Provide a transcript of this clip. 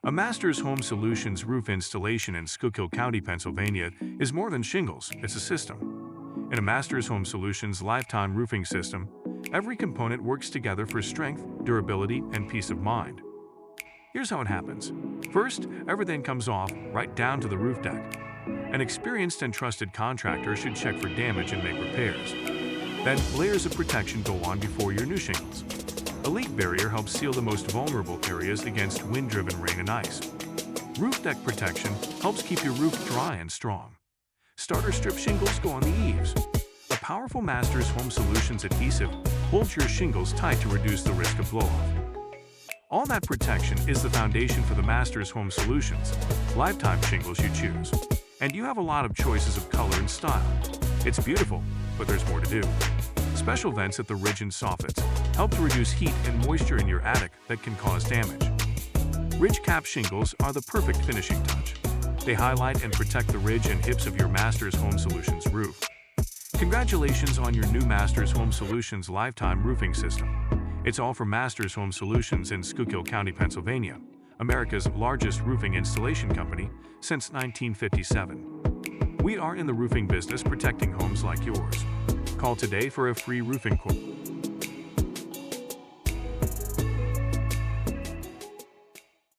A Masters Home Solutions roof installation in Schuylkill County, Pennsylvania is more than shingles, it's a system. In a Masters Home Solutions lifetime roofing system, every component works together for strength, durability, and peace of mind. Here's how it happens. First, everything comes off, right down to the roof deck. An experienced and trusted contractor should check for damage and make repairs. Then, layers of protection go on before your new shingles. A leak barrier helps seal the most vulnerable areas against wind-driven rain and ice. Roof deck protection helps keep your roof dry and strong. Starter strip shingles go on the eaves. A powerful Masters Home Solutions adhesive holds your shingles tight to reduce the risk of blowoff. All that protection is the foundation for the Masters Home Solutions lifetime shingles you choose. And you have a lot of choices of color and style. It's beautiful, but there's more to do. Special vents at the ridge and soffits help to reduce heat and moisture in your attic that can cause damage. Ridge cap shingles are the perfect finishing touch. They highlight and protect the ridge and hips of your Masters Home Solutions roof. Congratulations on your new Masters Home Solutions lifetime roofing system. It's all from Masters Home Solutions in Schuylkill County, Pennsylvania, America's largest roofing installation company since 1957. We are in the roofing business protecting homes like yours. Call today for a free roofing quote.